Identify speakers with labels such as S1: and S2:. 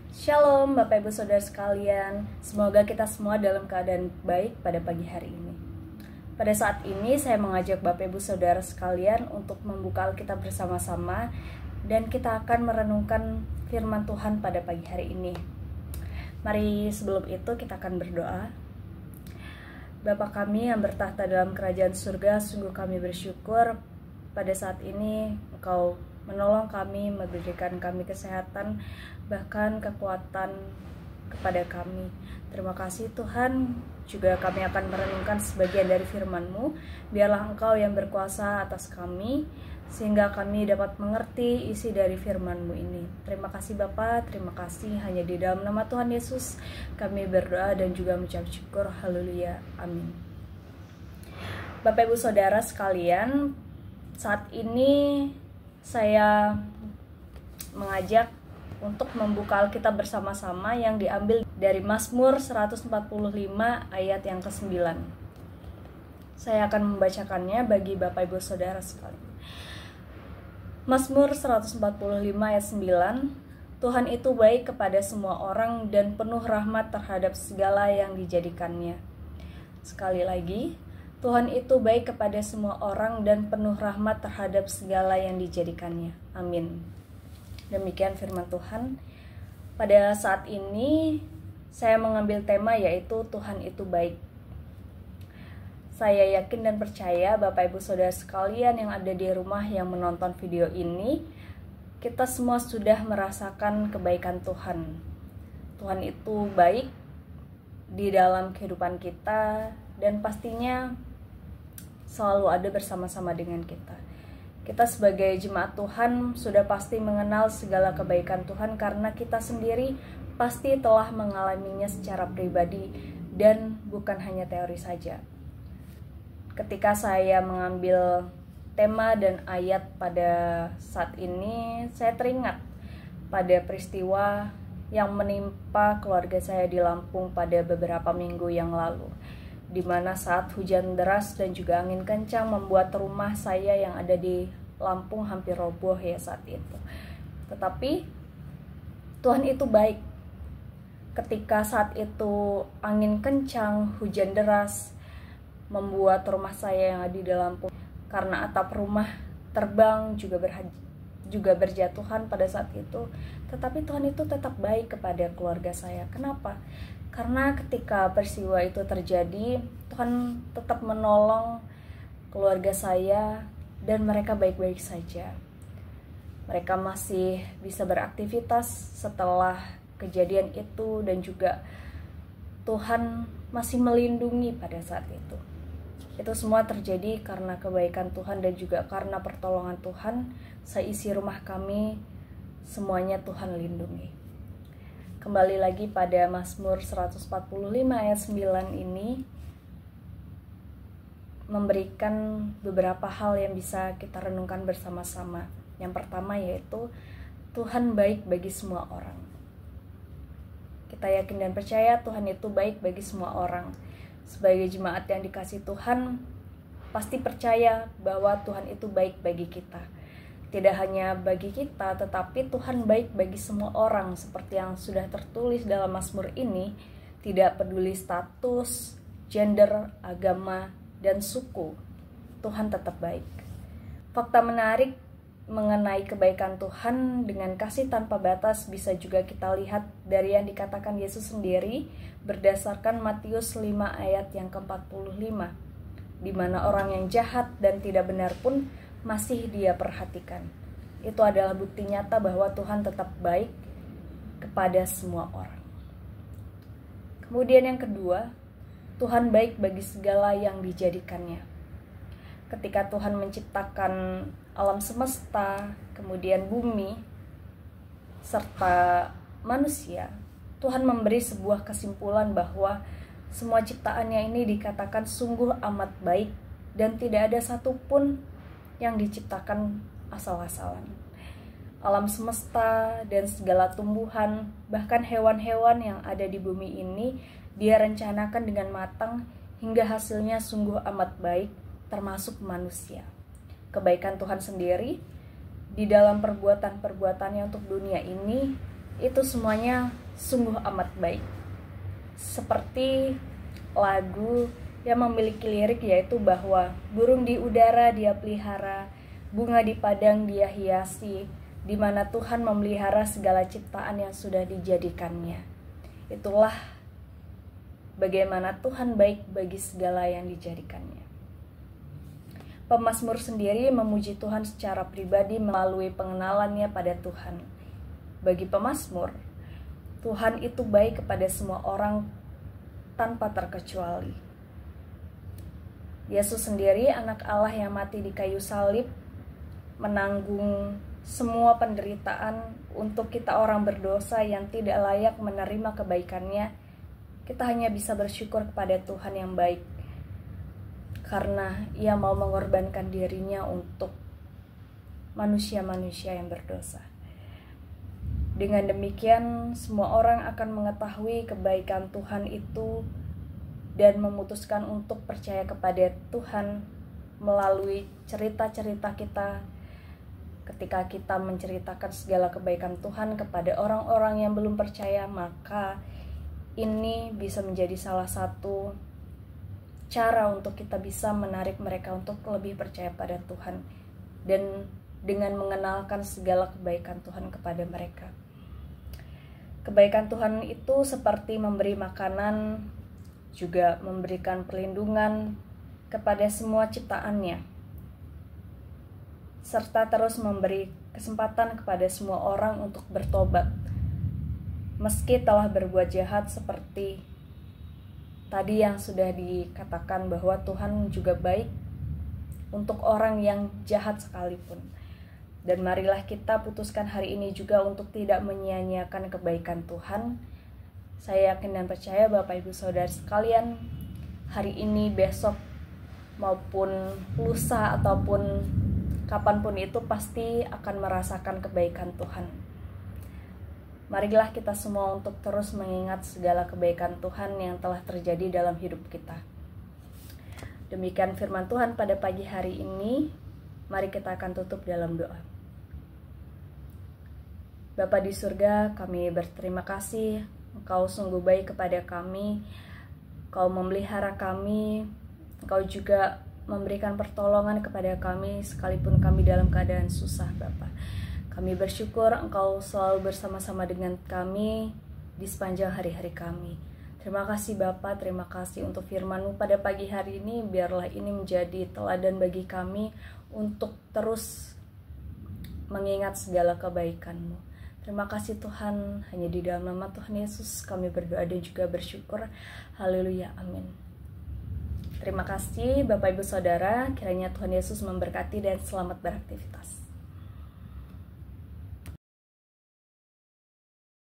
S1: Shalom Bapak Ibu Saudara sekalian, semoga kita semua dalam keadaan baik pada pagi hari ini. Pada saat ini saya mengajak Bapak Ibu Saudara sekalian untuk membuka Alkitab bersama-sama dan kita akan merenungkan firman Tuhan pada pagi hari ini. Mari sebelum itu kita akan berdoa. Bapa kami yang bertahta dalam kerajaan surga, sungguh kami bersyukur pada saat ini Engkau menolong kami, memberikan kami kesehatan, bahkan kekuatan kepada kami. Terima kasih Tuhan. Juga kami akan merenungkan sebagian dari firman-Mu. Biarlah Engkau yang berkuasa atas kami, sehingga kami dapat mengerti isi dari firman-Mu ini. Terima kasih Bapa, terima kasih. Hanya di dalam nama Tuhan Yesus kami berdoa dan juga mengucap syukur. Haleluya, amin. Bapak Ibu Saudara sekalian, saat ini saya mengajak untuk membuka Alkitab bersama-sama yang diambil dari Mazmur 145 ayat yang ke-9. Saya akan membacakannya bagi Bapak Ibu Saudara sekalian. Mazmur 145 ayat 9. Tuhan itu baik kepada semua orang dan penuh rahmat terhadap segala yang dijadikannya. Sekali lagi, Tuhan itu baik kepada semua orang dan penuh rahmat terhadap segala yang dijadikannya. Amin. Demikian firman Tuhan. Pada saat ini saya mengambil tema yaitu Tuhan itu baik. Saya yakin dan percaya Bapak Ibu Saudara sekalian yang ada di rumah yang menonton video ini, kita semua sudah merasakan kebaikan Tuhan. Tuhan itu baik di dalam kehidupan kita dan pastinya selalu ada bersama-sama dengan kita. Kita sebagai jemaat Tuhan sudah pasti mengenal segala kebaikan Tuhan karena kita sendiri pasti telah mengalaminya secara pribadi dan bukan hanya teori saja. Ketika saya mengambil tema dan ayat pada saat ini, saya teringat pada peristiwa yang menimpa keluarga saya di Lampung pada beberapa minggu yang lalu, di mana saat hujan deras dan juga angin kencang membuat rumah saya yang ada di Lampung hampir roboh ya saat itu. Tetapi Tuhan itu baik. Ketika saat itu angin kencang, hujan deras membuat rumah saya yang ada di Lampung karena atap rumah terbang juga berjatuhan pada saat itu. Tetapi Tuhan itu tetap baik kepada keluarga saya. Kenapa? Karena ketika peristiwa itu terjadi, Tuhan tetap menolong keluarga saya dan mereka baik-baik saja. Mereka masih bisa beraktivitas setelah kejadian itu dan juga Tuhan masih melindungi pada saat itu. Itu semua terjadi karena kebaikan Tuhan dan juga karena pertolongan Tuhan. Seisi rumah kami semuanya Tuhan lindungi. Kembali lagi pada Mazmur 145 ayat 9 ini memberikan beberapa hal yang bisa kita renungkan bersama-sama. Yang pertama yaitu Tuhan baik bagi semua orang. Kita yakin dan percaya Tuhan itu baik bagi semua orang. Sebagai jemaat yang dikasihi Tuhan, pasti percaya bahwa Tuhan itu baik bagi kita. Tidak hanya bagi kita, tetapi Tuhan baik bagi semua orang. Seperti yang sudah tertulis dalam Mazmur ini, tidak peduli status, gender, agama, dan suku, Tuhan tetap baik. Fakta menarik mengenai kebaikan Tuhan dengan kasih tanpa batas bisa juga kita lihat dari yang dikatakan Yesus sendiri berdasarkan Matius 5 ayat yang ke-45, di mana orang yang jahat dan tidak benar pun masih Dia perhatikan. Itu adalah bukti nyata bahwa Tuhan tetap baik kepada semua orang. Kemudian yang kedua, Tuhan baik bagi segala yang dijadikannya. Ketika Tuhan menciptakan alam semesta, kemudian bumi, serta manusia, Tuhan memberi sebuah kesimpulan bahwa semua ciptaannya ini dikatakan sungguh amat baik dan tidak ada satupun yang diciptakan asal-asalan. Alam semesta dan segala tumbuhan, bahkan hewan-hewan yang ada di bumi ini, Dia rencanakan dengan matang hingga hasilnya sungguh amat baik, termasuk manusia. Kebaikan Tuhan sendiri di dalam perbuatan-perbuatannya untuk dunia ini itu semuanya sungguh amat baik. Seperti lagu yang memiliki lirik yaitu bahwa burung di udara dia pelihara, bunga di padang dia hiasi, di mana Tuhan memelihara segala ciptaan yang sudah dijadikannya. Itulah bagaimana Tuhan baik bagi segala yang dijadikannya. Pemazmur sendiri memuji Tuhan secara pribadi melalui pengenalannya pada Tuhan. Bagi pemazmur, Tuhan itu baik kepada semua orang tanpa terkecuali. Yesus sendiri, anak Allah yang mati di kayu salib, menanggung semua penderitaan untuk kita orang berdosa yang tidak layak menerima kebaikannya. Kita hanya bisa bersyukur kepada Tuhan yang baik, karena Ia mau mengorbankan dirinya untuk manusia-manusia yang berdosa. Dengan demikian, semua orang akan mengetahui kebaikan Tuhan itu dan memutuskan untuk percaya kepada Tuhan melalui cerita-cerita kita. Ketika kita menceritakan segala kebaikan Tuhan kepada orang-orang yang belum percaya, maka ini bisa menjadi salah satu cara untuk kita bisa menarik mereka untuk lebih percaya pada Tuhan dan dengan mengenalkan segala kebaikan Tuhan kepada mereka. Kebaikan Tuhan itu seperti memberi makanan, juga memberikan perlindungan kepada semua ciptaannya, serta terus memberi kesempatan kepada semua orang untuk bertobat, meski telah berbuat jahat seperti tadi yang sudah dikatakan bahwa Tuhan juga baik untuk orang yang jahat sekalipun. Dan marilah kita putuskan hari ini juga untuk tidak menyia-nyiakan kebaikan Tuhan. Saya yakin dan percaya Bapak Ibu Saudara sekalian, hari ini, besok, maupun lusa ataupun kapanpun itu pasti akan merasakan kebaikan Tuhan. Marilah kita semua untuk terus mengingat segala kebaikan Tuhan yang telah terjadi dalam hidup kita. Demikian firman Tuhan pada pagi hari ini. Mari kita akan tutup dalam doa. Bapa di surga, kami berterima kasih. Engkau sungguh baik kepada kami. Engkau memelihara kami. Engkau juga memberikan pertolongan kepada kami sekalipun kami dalam keadaan susah, Bapa. Kami bersyukur Engkau selalu bersama-sama dengan kami di sepanjang hari-hari kami. Terima kasih Bapa, terima kasih untuk firman-Mu pada pagi hari ini. Biarlah ini menjadi teladan bagi kami untuk terus mengingat segala kebaikan-Mu. Terima kasih Tuhan, hanya di dalam nama Tuhan Yesus kami berdoa dan juga bersyukur. Haleluya, amin. Terima kasih Bapak Ibu Saudara, kiranya Tuhan Yesus memberkati dan selamat beraktivitas.